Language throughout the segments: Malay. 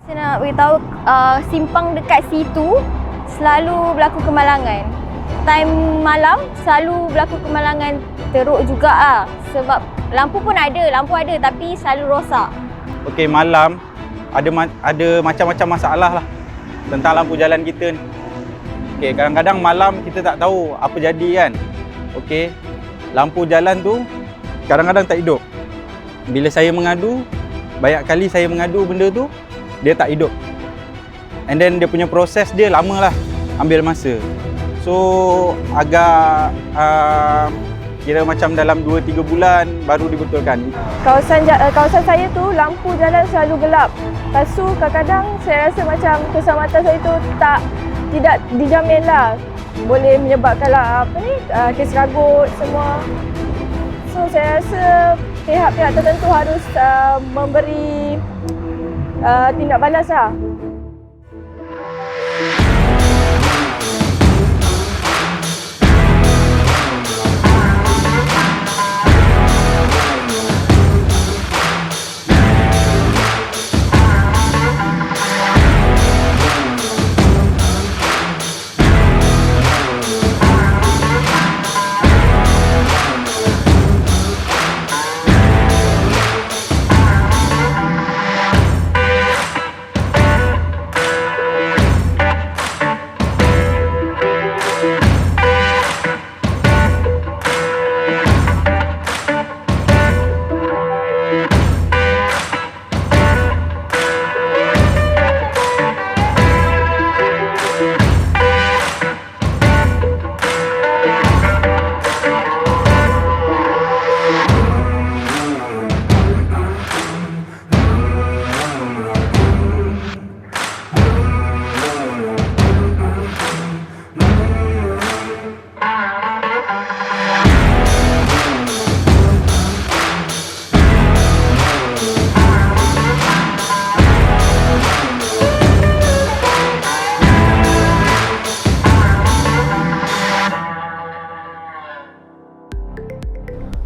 Saya nak beritahu simpang dekat situ selalu berlaku kemalangan. Time malam selalu berlaku kemalangan teruk juga sebab lampu ada tapi selalu rosak. Okey, malam ada macam-macam masalah lah tentang lampu jalan kita ni. Okey, kadang-kadang malam kita tak tahu apa jadi kan. Okey, lampu jalan tu kadang-kadang tak hidup. Bila saya mengadu, banyak kali saya mengadu benda tu, dia tak hidup. And then dia punya proses dia lama lah, ambil masa. So agak kira macam dalam 2-3 bulan baru dibetulkan. Kawasan saya tu lampu jalan selalu gelap. Lepas tu kadang-kadang saya rasa macam keselamatan saya tu tidak dijamin lah. Boleh menyebabkan kes ragut semua. So saya rasa pihak-pihak tertentu harus memberi tindak balas lah.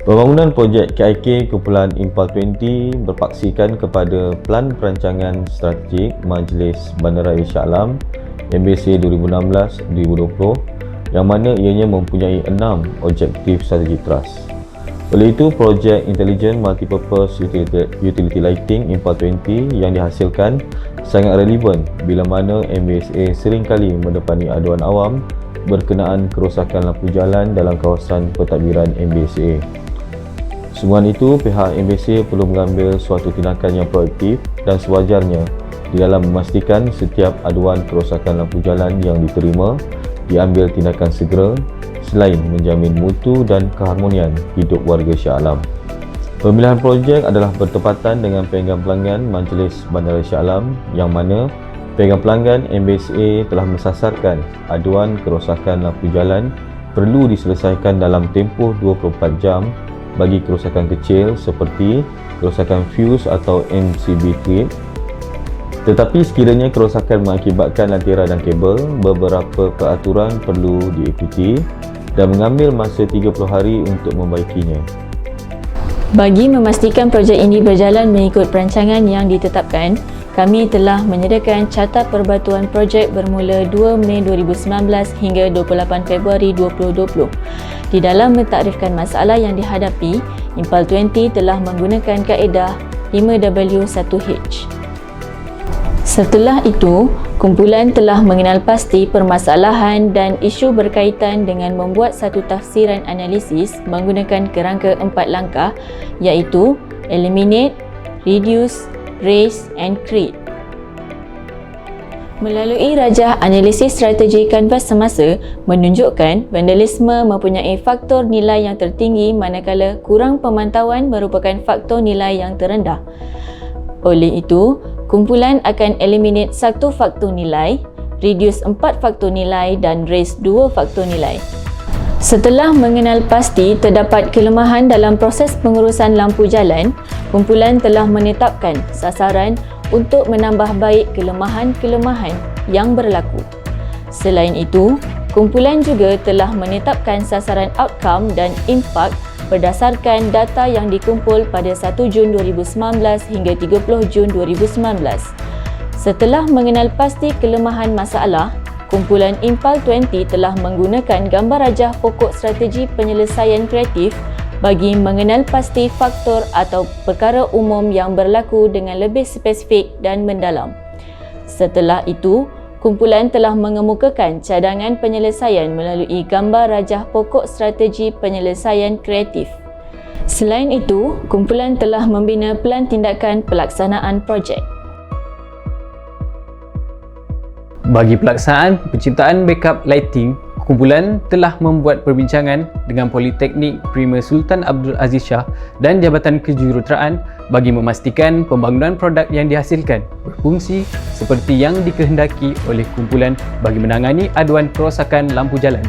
Pembangunan projek KIK Kumpulan Impal 20 berpaksikan kepada Pelan Perancangan Strategik Majlis Bandaraya Shah Alam MBC 2016-2020 yang mana ianya mempunyai 6 objektif strategi trust. Oleh itu, projek Intelligent Multipurpose Utility Lighting Impal 20 yang dihasilkan sangat relevan bila mana MBSA seringkali mendepani aduan awam berkenaan kerosakan lampu jalan dalam kawasan pentadbiran MBSA. Sumbangan itu, pihak MBSA perlu mengambil suatu tindakan yang proaktif dan sewajarnya di dalam memastikan setiap aduan kerosakan lampu jalan yang diterima diambil tindakan segera selain menjamin mutu dan keharmonian hidup warga Shah Alam. Pemilihan projek adalah bertepatan dengan penggan pelanggan Majlis Bandaraya Shah Alam yang mana penggan pelanggan MBSA telah mensasarkan aduan kerosakan lampu jalan perlu diselesaikan dalam tempoh 24 jam bagi kerosakan kecil seperti kerosakan fuse atau MCB trip. Tetapi sekiranya kerosakan mengakibatkan lantera dan kabel, beberapa peraturan perlu diikuti dan mengambil masa 30 hari untuk membaikinya. Bagi memastikan projek ini berjalan mengikut perancangan yang ditetapkan, kami telah menyediakan Carta Perbatuan Projek bermula 2 Mei 2019 hingga 28 Februari 2020. Di dalam mentaktifkan masalah yang dihadapi, Impal 20 telah menggunakan kaedah 5W1H. Setelah itu, kumpulan telah mengenal pasti permasalahan dan isu berkaitan dengan membuat satu tafsiran analisis menggunakan kerangka 4 langkah iaitu Eliminate, Reduce, Raise and Create. Melalui rajah analisis strategi kanvas semasa menunjukkan vandalisme mempunyai faktor nilai yang tertinggi manakala kurang pemantauan merupakan faktor nilai yang terendah. Oleh itu, kumpulan akan eliminate 1 faktor nilai, reduce 4 faktor nilai dan raise 2 faktor nilai. Setelah mengenal pasti terdapat kelemahan dalam proses pengurusan lampu jalan, kumpulan telah menetapkan sasaran untuk menambah baik kelemahan-kelemahan yang berlaku. Selain itu, kumpulan juga telah menetapkan sasaran outcome dan impak berdasarkan data yang dikumpul pada 1 Jun 2019 hingga 30 Jun 2019. Setelah mengenal pasti kelemahan masalah, kumpulan Impal 20 telah menggunakan gambar rajah pokok strategi penyelesaian kreatif bagi mengenal pasti faktor atau perkara umum yang berlaku dengan lebih spesifik dan mendalam. Setelah itu, kumpulan telah mengemukakan cadangan penyelesaian melalui gambar rajah pokok strategi penyelesaian kreatif. Selain itu, kumpulan telah membina pelan tindakan pelaksanaan projek. Bagi pelaksanaan penciptaan backup lighting, kumpulan telah membuat perbincangan dengan Politeknik Premier Sultan Abdul Aziz Shah dan Jabatan Kejuruteraan bagi memastikan pembangunan produk yang dihasilkan berfungsi seperti yang dikehendaki oleh kumpulan bagi menangani aduan kerosakan lampu jalan.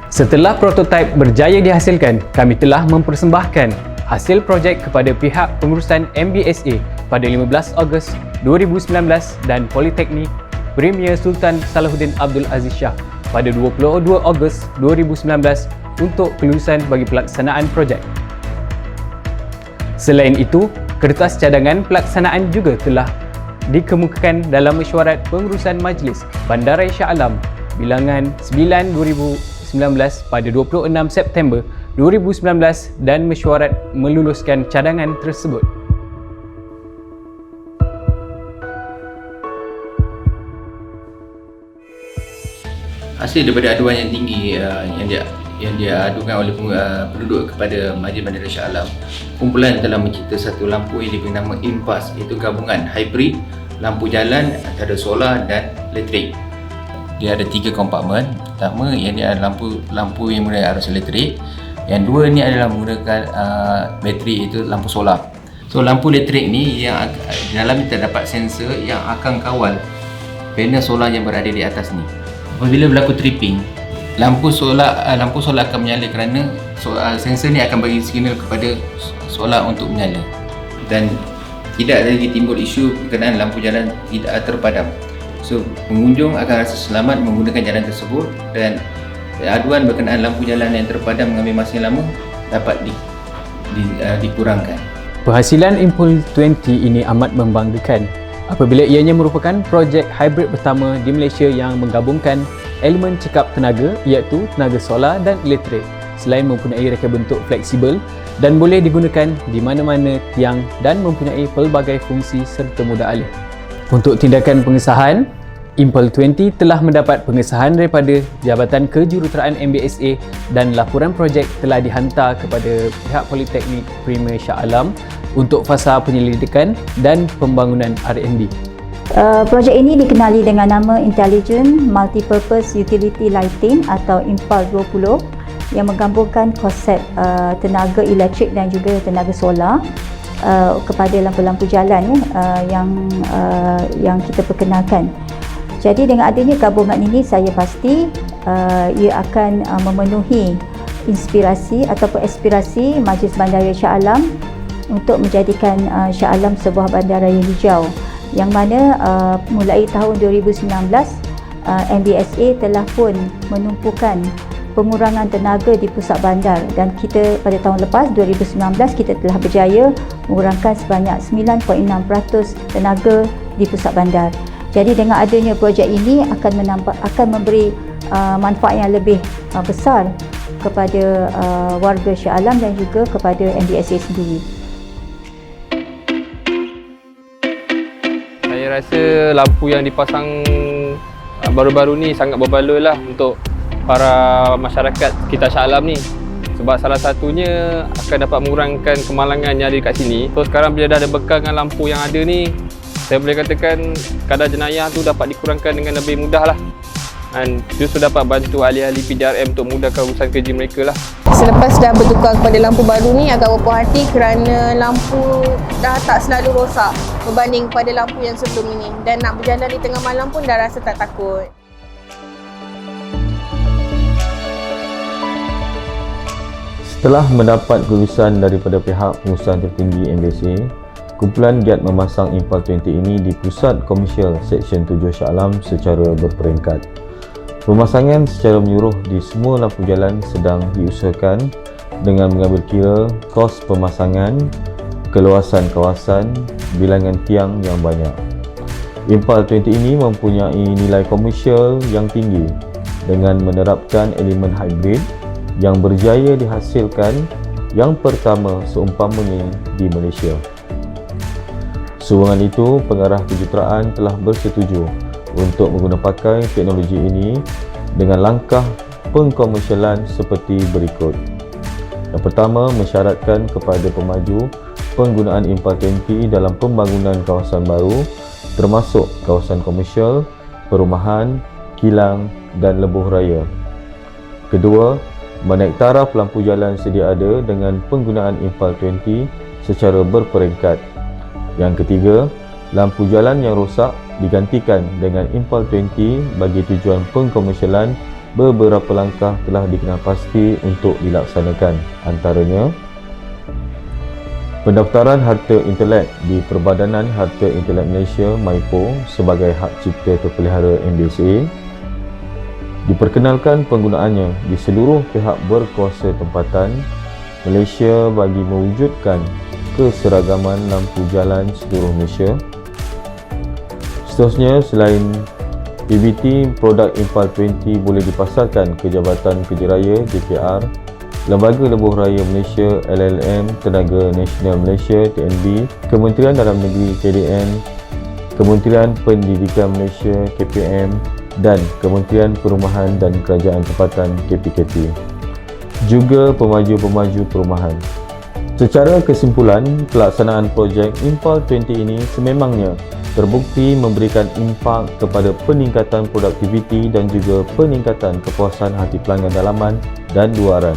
Setelah prototipe berjaya dihasilkan, kami telah mempersembahkan hasil projek kepada pihak pengurusan MBSA pada 15 Ogos 2019 dan Politeknik Premier Sultan Salahuddin Abdul Aziz Shah pada 22 Ogos 2019 untuk kelulusan bagi pelaksanaan projek. Selain itu, kertas cadangan pelaksanaan juga telah dikemukakan dalam mesyuarat pengurusan Majlis Bandaraya Shah Alam bilangan 9/2019 pada 26 September 2019 dan mesyuarat meluluskan cadangan tersebut. Hasil daripada aduan yang tinggi yang diadukan oleh penduduk kepada Majlis Bandaraya Shah Alam, kumpulan telah mencipta satu lampu yang diberi nama IMPAS, iaitu gabungan hybrid lampu jalan antara solar dan elektrik. Dia ada 3 kompartmen. Pertama, yang dia ada lampu yang menggunakan arus elektrik. Yang dua ni adalah menggunakan bateri, iaitu lampu solar. So lampu elektrik ni yang di dalam terdapat sensor yang akan kawal panel solar yang berada di atas ni. Apabila berlaku tripping, lampu solar akan menyala kerana sensor ni akan bagi signal kepada solar untuk menyala, dan tidak lagi timbul isu berkenaan lampu jalan tidak terpadam. So pengunjung akan rasa selamat menggunakan jalan tersebut, dan aduan berkenaan lampu jalan yang terpadam mengambil masa yang lama dapat dikurangkan. Penghasilan Impal 20 ini amat membanggakan apabila ianya merupakan projek hybrid pertama di Malaysia yang menggabungkan elemen cekap tenaga, iaitu tenaga solar dan elektrik, selain mempunyai reka bentuk fleksibel dan boleh digunakan di mana-mana tiang dan mempunyai pelbagai fungsi serta mudah alih. Untuk tindakan pengesahan, Impal 20 telah mendapat pengesahan daripada Jabatan Kejuruteraan MBSA dan laporan projek telah dihantar kepada pihak Politeknik Premier Shah Alam untuk fasa penyelidikan dan pembangunan R&D. Projek ini dikenali dengan nama Intelligent Multipurpose Utility Lighting atau Impal 20 yang menggabungkan konsep tenaga elektrik dan juga tenaga solar kepada lampu-lampu jalan yang kita perkenalkan. Jadi dengan adanya gabungan ini, saya pasti ia akan memenuhi inspirasi ataupun aspirasi Majlis Bandaraya Shah Alam untuk menjadikan Shah Alam sebuah bandaraya hijau, yang mana mulai tahun 2019 MBSA telah pun menumpukan pengurangan tenaga di pusat bandar, dan kita pada tahun lepas 2019 kita telah berjaya mengurangkan sebanyak 9.6% tenaga di pusat bandar. Jadi dengan adanya projek ini akan memberi manfaat yang lebih besar kepada warga Shah Alam dan juga kepada MBSA sendiri. Saya rasa lampu yang dipasang baru-baru ni sangat berbaloi lah untuk para masyarakat kita Shah Alam ni, sebab salah satunya akan dapat mengurangkan kemalangan yang ada dekat sini. So sekarang bila dah ada bekal dengan lampu yang ada ni, saya boleh katakan kadar jenayah tu dapat dikurangkan dengan lebih mudah lah, dan justru dapat bantu ahli-ahli PJRM untuk mudahkan urusan kerja mereka lah. Selepas dah bertukar kepada lampu baru ni, agak berpuas hati kerana lampu dah tak selalu rosak berbanding pada lampu yang sebelum ini, dan nak berjalan di tengah malam pun dah rasa tak takut. Setelah mendapat kelulusan daripada pihak pengurusan tertinggi MBSA, kumpulan giat memasang Impal 20 ini di Pusat Komersial Seksyen 7 Shah Alam secara berperingkat. Pemasangan secara menyeluruh di semua lampu jalan sedang diusahakan dengan mengambil kira kos pemasangan, keluasan kawasan, bilangan tiang yang banyak. Impal 20 ini mempunyai nilai komersial yang tinggi dengan menerapkan elemen hybrid yang berjaya dihasilkan yang pertama seumpamanya di Malaysia. Sehubungan itu, pengarah kejuruteraan telah bersetuju untuk menggunakan pakai teknologi ini dengan langkah pengkomersialan seperti berikut. Yang pertama, mensyaratkan kepada pemaju penggunaan Impal 20 dalam pembangunan kawasan baru termasuk kawasan komersial, perumahan, kilang dan lebuh raya. Kedua, menaik taraf lampu jalan sedia ada dengan penggunaan Impal 20 secara berperingkat. Yang ketiga, lampu jalan yang rosak digantikan dengan Impal 20 bagi tujuan pengkomersialan. Beberapa langkah telah dikenal pasti untuk dilaksanakan, antaranya pendaftaran harta intelek di Perbadanan Harta Intelek Malaysia (MYPO) sebagai hak cipta terpelihara MBSA, diperkenalkan penggunaannya di seluruh pihak berkuasa tempatan Malaysia bagi mewujudkan keseragaman lampu jalan seluruh Malaysia. Seterusnya, selain PBT, produk Impal 20 boleh dipasarkan ke Jabatan Kerja Raya JKR, Lembaga Lebuh Raya Malaysia LLM, Tenaga Nasional Malaysia TNB, Kementerian Dalam Negeri KDN, Kementerian Pendidikan Malaysia KPM dan Kementerian Perumahan dan Kerajaan Tempatan KPKP. Juga pemaju-pemaju perumahan. Secara kesimpulan, pelaksanaan projek Impal 20 ini sememangnya terbukti memberikan impak kepada peningkatan produktiviti dan juga peningkatan kepuasan hati pelanggan dalaman dan luaran.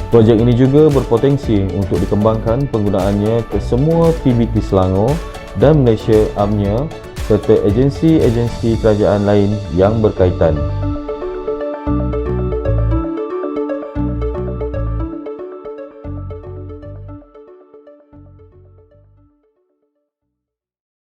Projek ini juga berpotensi untuk dikembangkan penggunaannya ke semua PBT Selangor dan Malaysia amnya serta agensi-agensi kerajaan lain yang berkaitan.